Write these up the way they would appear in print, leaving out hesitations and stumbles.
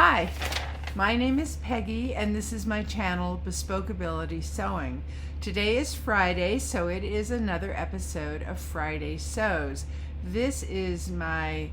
Hi, my name is Peggy and this is my channel, Bespoke Ability Sewing. Today is Friday, so it is another episode of Friday Sews. This is my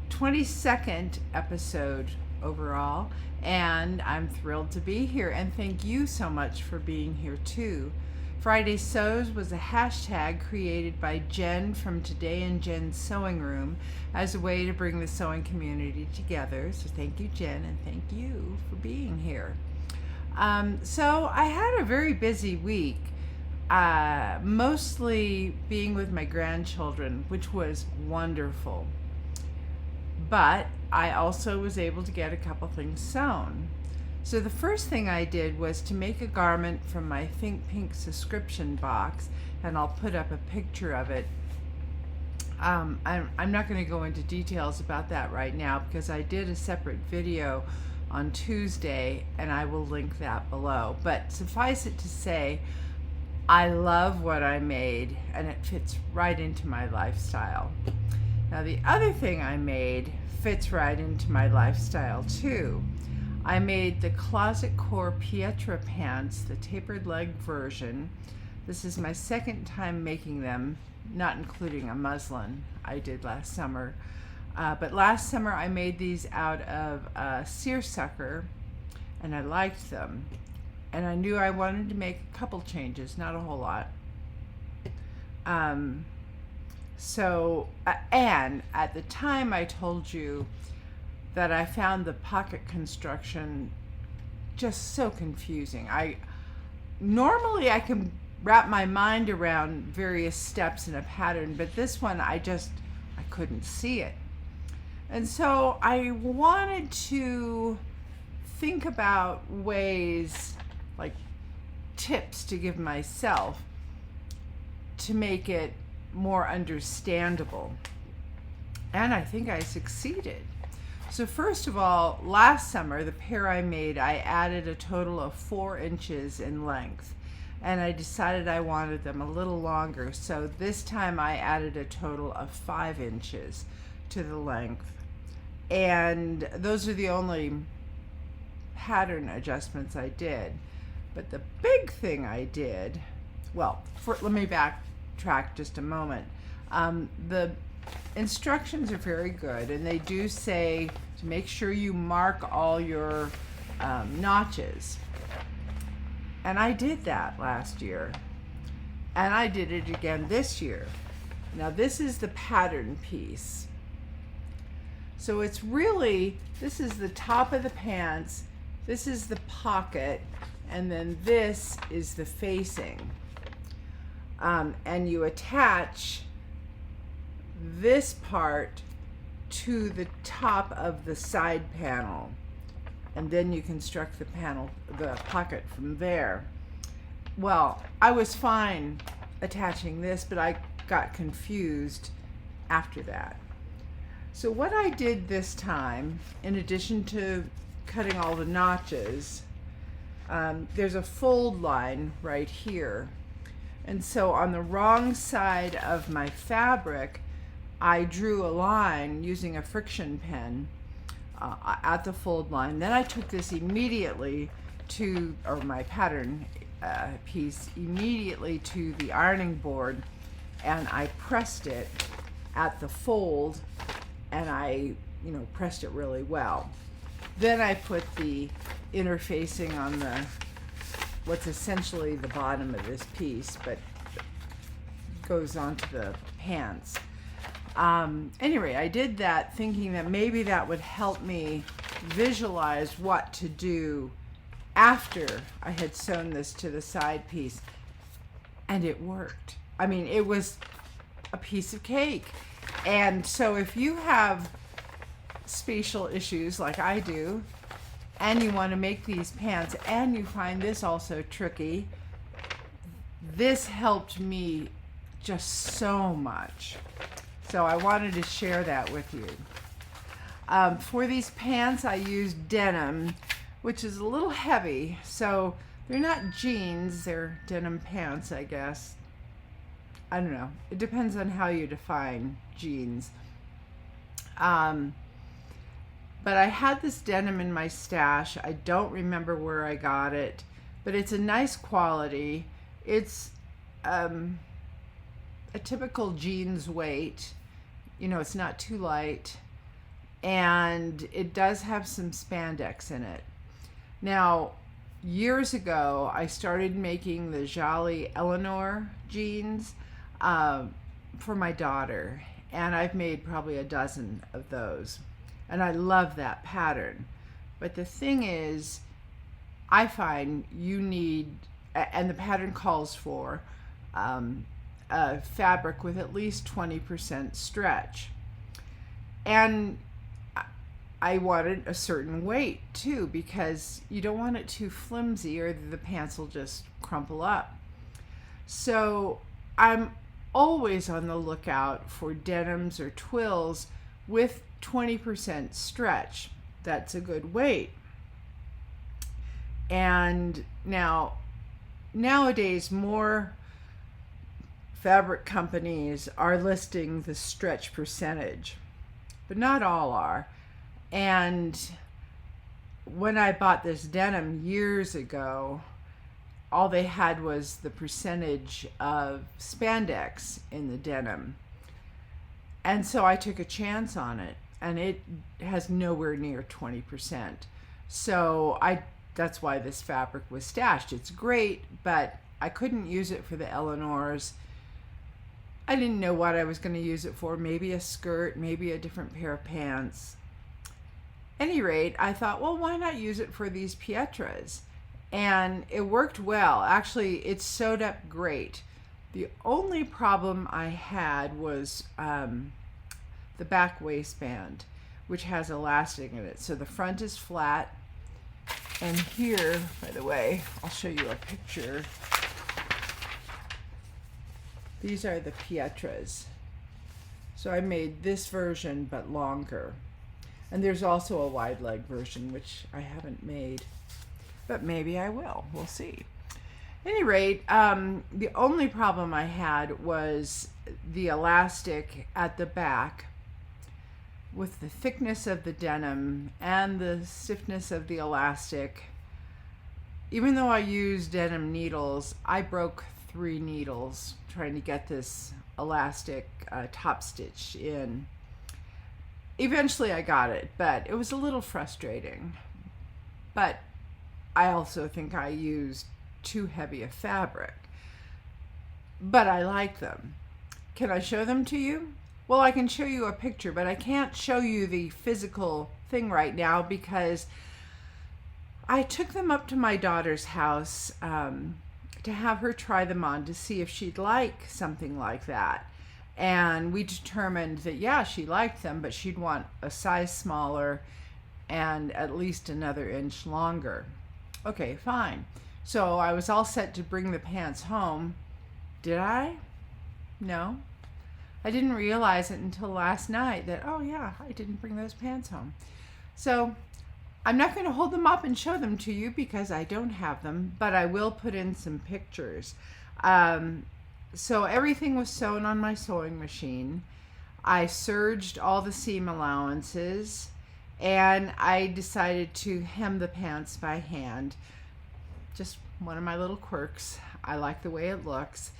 22nd episode overall, and I'm thrilled to be here, and thank you so much for being here too. Friday Sews was a hashtag created by Jen from Today in Jen's Sewing Room as a way to bring the sewing community together. So thank you, Jen, and thank you for being here. So I had a very busy week, mostly being with my grandchildren, which was wonderful. But I also was able to get a couple things sewn. So the first thing I did was to make a garment from my Think Pink subscription box, and I'll put up a picture of it. I'm not going to go into details about that right now because I did a separate video on Tuesday and I will link that below. But suffice it to say, I love what I made and it fits right into my lifestyle. Now the other thing I made fits right into my lifestyle too. I made the Closet Core Pietra pants, the tapered leg version. This is my second time making them, not including a muslin I did last summer. But last summer I made these out of seersucker and I liked them. And I knew I wanted to make a couple changes, not a whole lot. And at the time I told you that I found the pocket construction just so confusing. Normally I can wrap my mind around various steps in a pattern, but this one I couldn't see it. And so I wanted to think about ways, like tips to give myself to make it more understandable. And I think I succeeded. So first of all, last summer, the pair I made, I added a total of 4 inches in length. And I decided I wanted them a little longer. So this time I added a total of 5 inches to the length. And those are the only pattern adjustments I did. But the big thing I did, let me backtrack just a moment. The instructions are very good, and they do say to make sure you mark all your notches. And I did that last year, and I did it again this year. Now this is the pattern piece. So it's really, this is the top of the pants, this is the pocket, and then this is the facing. And you attach this part to the top of the side panel, and then you construct the pocket from there. Well, I was fine attaching this, but I got confused after that. So what I did this time, in addition to cutting all the notches, there's a fold line right here. And so on the wrong side of my fabric, I drew a line using a friction pen at the fold line. Then I took this immediately my pattern piece immediately to the ironing board, and I pressed it at the fold, and I pressed it really well. Then I put the interfacing on what's essentially the bottom of this piece, but goes onto the pants. Anyway, I did that thinking that maybe that would help me visualize what to do after I had sewn this to the side piece. And it worked. I mean, it was a piece of cake. And so if you have spatial issues like I do, and you want to make these pants, and you find this also tricky, this helped me just so much. So I wanted to share that with you. For these pants, I used denim, which is a little heavy. So they're not jeans, they're denim pants, I guess. I don't know. It depends on how you define jeans. But I had this denim in my stash. I don't remember where I got it, but it's a nice quality. It's a typical jeans weight. You know, it's not too light, and it does have some spandex in it. Now, years ago, I started making the Jolly Eleanor jeans for my daughter, and I've made probably a dozen of those, and I love that pattern. But the thing is, I find you need, and the pattern calls for a fabric with at least 20% stretch. And I wanted a certain weight too, because you don't want it too flimsy or the pants will just crumple up. So I'm always on the lookout for denims or twills with 20% stretch. That's a good weight. And nowadays, more fabric companies are listing the stretch percentage, but not all are. And when I bought this denim years ago, all they had was the percentage of spandex in the denim. And so I took a chance on it, and it has nowhere near 20%. So that's why this fabric was stashed. It's great, but I couldn't use it for the Eleanors. I didn't know what I was going to use it for. Maybe a skirt, maybe a different pair of pants. Any rate, I thought, well, why not use it for these Pietras? And it worked well. Actually, it sewed up great. The only problem I had was the back waistband, which has elastic in it. So the front is flat. And here, by the way, I'll show you a picture. These are the Pietras. So I made this version, but longer. And there's also a wide leg version, which I haven't made, but maybe I will. We'll see. At any rate, the only problem I had was the elastic at the back. With the thickness of the denim and the stiffness of the elastic, even though I used denim needles, I broke 3 needles trying to get this elastic top stitch in. Eventually I got it, but it was a little frustrating. But I also think I used too heavy a fabric. But I like them. Can I show them to you? Well, I can show you a picture, but I can't show you the physical thing right now because I took them up to my daughter's house to have her try them on to see if she'd like something like that. And we determined that, yeah, she liked them, but she'd want a size smaller and at least another inch longer. Okay, fine. So I was all set to bring the pants home. Did I? No. I didn't realize it until last night that, oh yeah, I didn't bring those pants home. So I'm not going to hold them up and show them to you because I don't have them, but I will put in some pictures. So everything was sewn on my sewing machine. I serged all the seam allowances, and I decided to hem the pants by hand. Just one of my little quirks. I like the way it looks.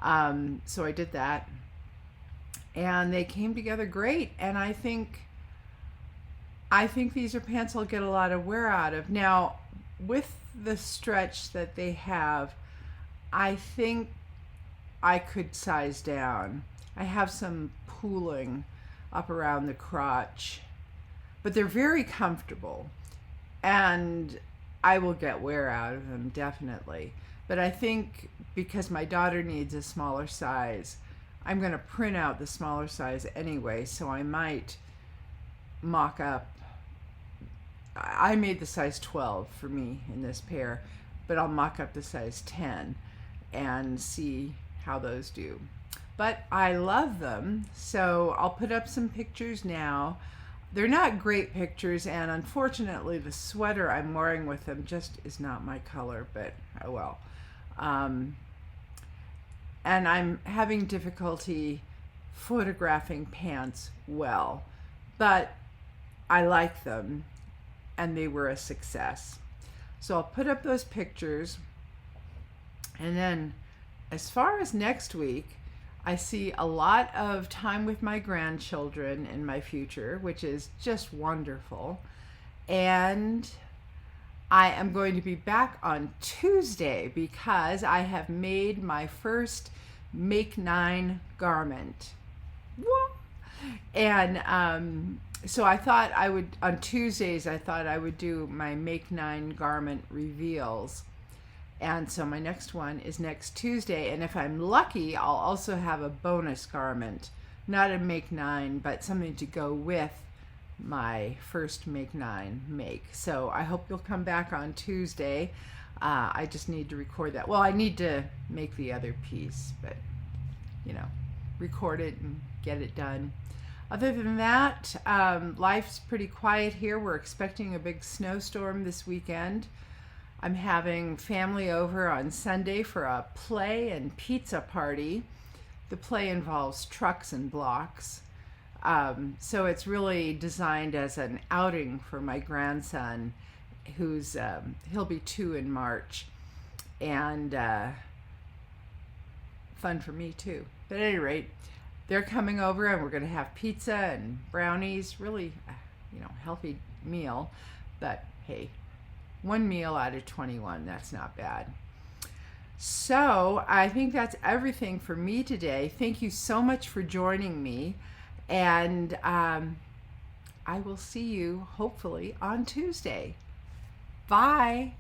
So I did that. And they came together great, and I think these are pants I'll get a lot of wear out of. Now, with the stretch that they have, I think I could size down. I have some pooling up around the crotch, but they're very comfortable, and I will get wear out of them, definitely. But I think because my daughter needs a smaller size, I'm going to print out the smaller size anyway, so I might mock up. I made the size 12 for me in this pair, but I'll mock up the size 10 and see how those do. But I love them, so I'll put up some pictures now. They're not great pictures, and unfortunately the sweater I'm wearing with them just is not my color, but oh well. And I'm having difficulty photographing pants well, but I like them and they were a success. So I'll put up those pictures. And then as far as next week, I see a lot of time with my grandchildren in my future, which is just wonderful. And I am going to be back on Tuesday because I have made my first Make 9 garment. And so I thought I would, on Tuesdays, I thought I would do my Make 9 garment reveals. And so my next one is next Tuesday. And if I'm lucky, I'll also have a bonus garment. Not a Make 9, but something to go with my first Make 9 make. So I hope you'll come back on Tuesday. I just need to record that. Well, I need to make the other piece, but you know, record it and get it done. Other than that, life's pretty quiet here. We're expecting a big snowstorm this weekend. I'm having family over on Sunday for a play and pizza party. The play involves trucks and blocks. So it's really designed as an outing for my grandson, who's he'll be 2 in March, and fun for me too. But at any rate, they're coming over and we're going to have pizza and brownies. Really, healthy meal. But hey, 1 meal out of 21, that's not bad. So I think that's everything for me today. Thank you so much for joining me. And I will see you hopefully on Tuesday. Bye.